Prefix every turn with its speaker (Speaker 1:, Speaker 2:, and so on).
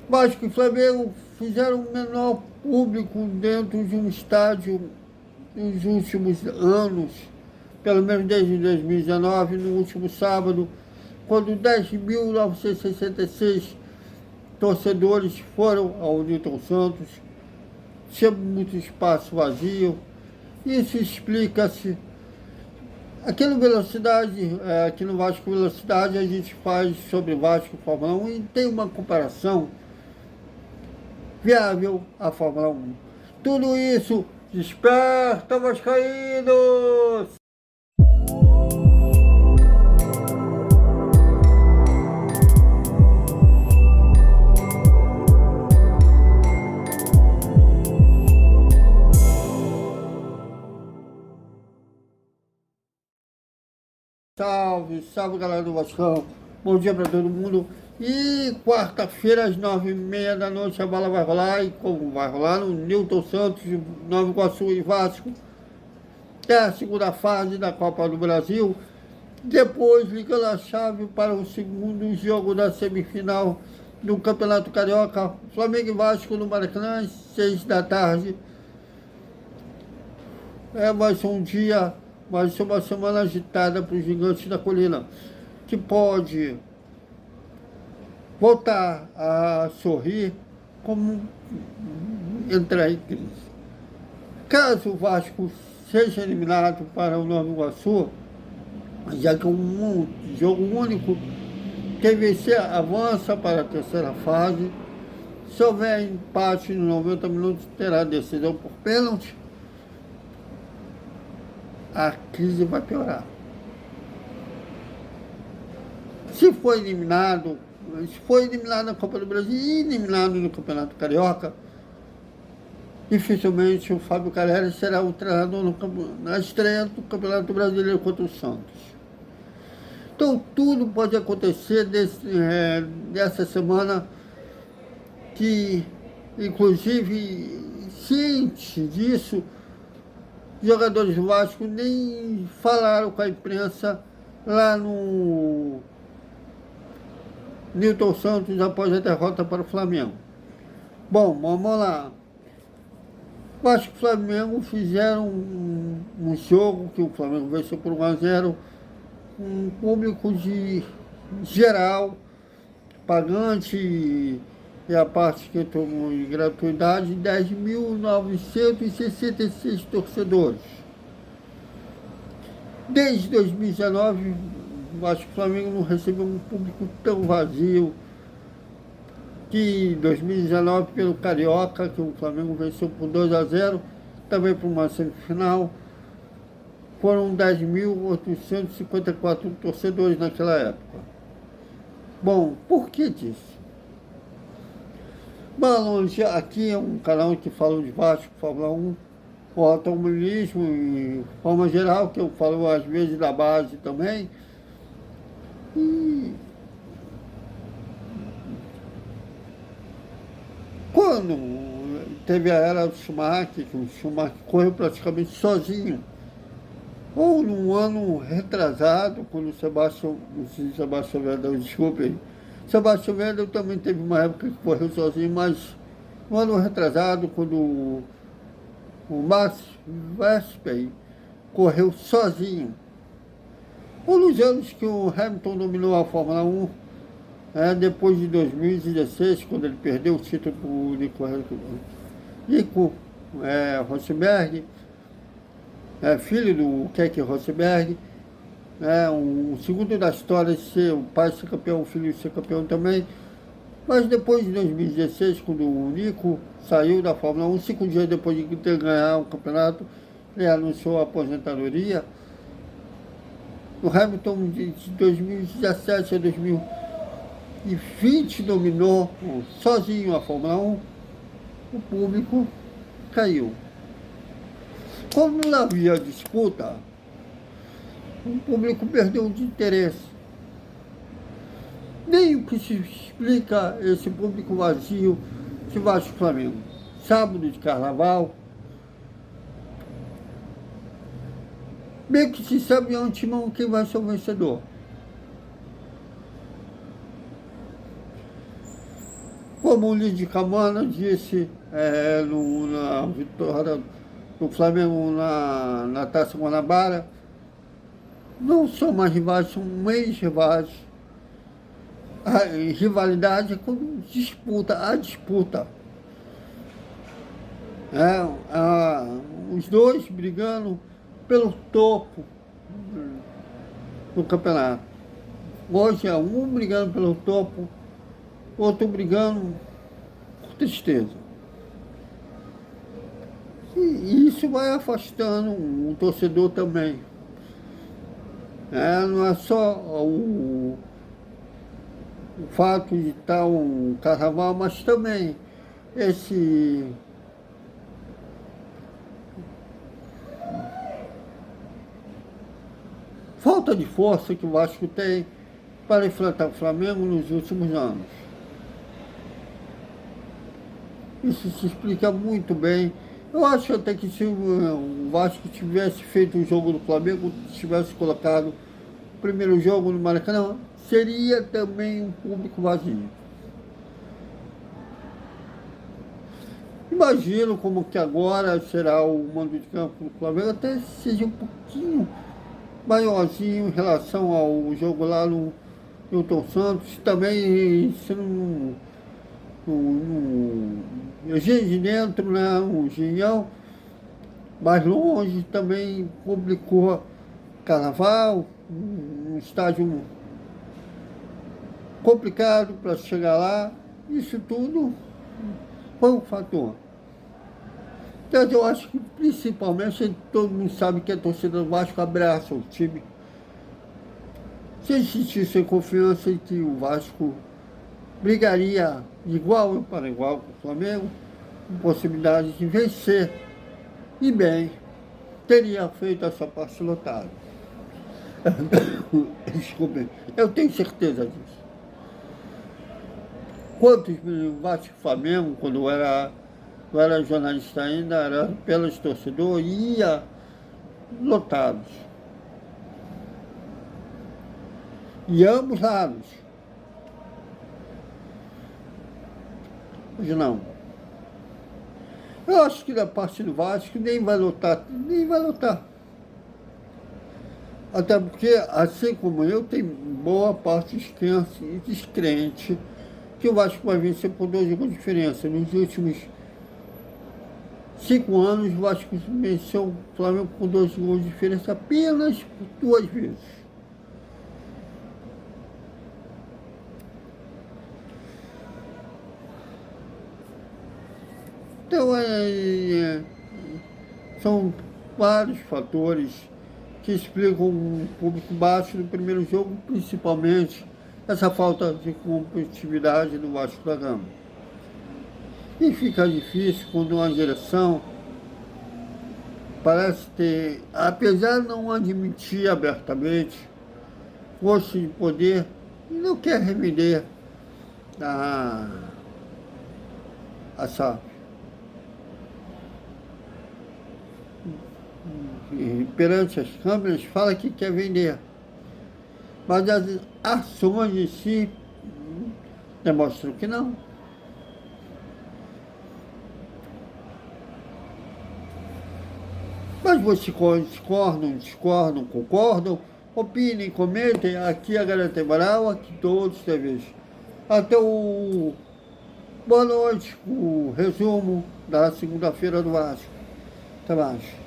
Speaker 1: Vasco e Flamengo fizeram o menor público dentro de um estádio nos últimos anos, pelo menos desde 2019, no último sábado, quando 10.966 torcedores foram ao Newton Santos, tinha muito espaço vazio. Isso explica-se. Aqui no Vasco Velocidade, a gente faz sobre Vasco e Fórmula 1 e tem uma comparação viável à Fórmula 1. Tudo isso desperta, vascaínos! Salve, salve galera do Vascão, bom dia para todo mundo. E quarta-feira às 9h30 da noite a bola vai rolar, e como vai rolar no Newton Santos, Nova Iguaçu e Vasco, é a segunda fase da Copa do Brasil. Depois ligando a chave para o segundo jogo da semifinal do Campeonato Carioca, Flamengo e Vasco no Maracanã, às 6 da tarde. Vai ser um dia, vai ser uma semana agitada para os gigantes da colina, que pode voltar a sorrir como entrar em crise. Caso o Vasco seja eliminado para o Nova Iguaçu, já que é um jogo único, quem vencer avança para a terceira fase. Se houver empate nos 90 minutos, terá decisão por pênalti. A crise vai piorar. Se for eliminado na Copa do Brasil e eliminado no Campeonato Carioca, dificilmente o Fábio Carelli será o treinador na estreia do Campeonato Brasileiro contra o Santos. Então tudo pode acontecer dessa semana, que inclusive ciente disso, os jogadores do Vasco nem falaram com a imprensa lá no Newton Santos após a derrota para o Flamengo. Bom, vamos lá. Vasco e Flamengo fizeram um jogo que o Flamengo venceu por 1-0, um público de geral, pagante e a parte que tomou de gratuidade, 10.966 torcedores. Desde 2019, o Vasco e Flamengo não recebeu um público tão vazio. Que 2019 pelo Carioca, que o Flamengo venceu por 2-0, também por uma semifinal, foram 10.854 torcedores naquela época. Bom, por que disso? Bom, aqui é um canal que fala de Vasco, Fórmula 1, o automobilismo e forma geral, que eu falo às vezes da base também. E quando teve a era do Schumacher, que o Schumacher correu praticamente sozinho, ou num ano retrasado, quando o Sebastian Vettel, desculpe, Sebastian Vettel também teve uma época que correu sozinho, mas no ano retrasado, quando o Max Verstappen correu sozinho, ou nos anos que o Hamilton dominou a Fórmula 1, depois de 2016, quando ele perdeu o título para o Nico Rosberg, filho do Keke Rosberg, o segundo da história de ser o pai ser campeão, o filho ser campeão também. Mas depois de 2016, quando o Nico saiu da Fórmula 1, 5 dias depois de ter ganhado o campeonato, ele anunciou a aposentadoria. O Hamilton, de 2017 a 2020, dominou sozinho a Fórmula 1, o público caiu. Como não havia disputa, o público perdeu de interesse. Nem o que se explica esse público vazio de Vasco e Flamengo. Sábado de Carnaval, meio que se sabe de antemão quem vai ser o vencedor. Como o Lídio Camana disse na vitória do Flamengo na Taça Guanabara, não são mais rivais, são ex-rivais. A rivalidade é quando a disputa. Os dois brigando pelo topo do campeonato. Hoje é um brigando pelo topo, outro brigando por tristeza. E isso vai afastando o torcedor também. Não é só o fato de estar um carnaval, mas também esse falta de força que o Vasco tem para enfrentar o Flamengo nos últimos anos. Isso se explica muito bem. Eu acho até que se o Vasco tivesse feito o jogo do Flamengo, tivesse colocado o primeiro jogo no Maracanã, seria também um público vazio. Imagino como que agora será o mando de campo do Flamengo, até seja um pouquinho maiorzinho em relação ao jogo lá no Newton Santos, também sendo no Engenho de Dentro, né, um Engenhão, mais longe, também complicou Carnaval, um estádio complicado para chegar lá. Isso tudo foi um fator. Então eu acho que principalmente todo mundo sabe que a torcida do Vasco abraça o time. Se existisse confiança em que o Vasco brigaria de igual para igual com o Flamengo, com possibilidade de vencer, e bem, teria feito essa parte lotada. Desculpe, eu tenho certeza disso. Quantos Vasco e Flamengo, quando eu era jornalista ainda, era pelos torcedores, ia lotados. E ambos lados. Hoje não. Eu acho que da parte do Vasco nem vai lotar. Até porque, assim como eu, tem boa parte descrente que o Vasco vai vencer por 2 gols de diferença. Nos últimos 5 anos, o Vasco venceu o Flamengo por 2 gols de diferença apenas por 2 vezes. Então, são vários fatores que explicam um público baixo no primeiro jogo, principalmente essa falta de competitividade do Vasco da Gama. E fica difícil quando uma direção parece ter, apesar de não admitir abertamente, força de poder, e não quer revender a SAF. Perante as câmeras, fala que quer vender. Mas as ações em si demonstram que não. Mas vocês discordam, concordam, opinem, comentem. Aqui a Garota Moral, aqui todos TVs. Até o boa noite, o resumo da segunda-feira do Vasco. Até mais.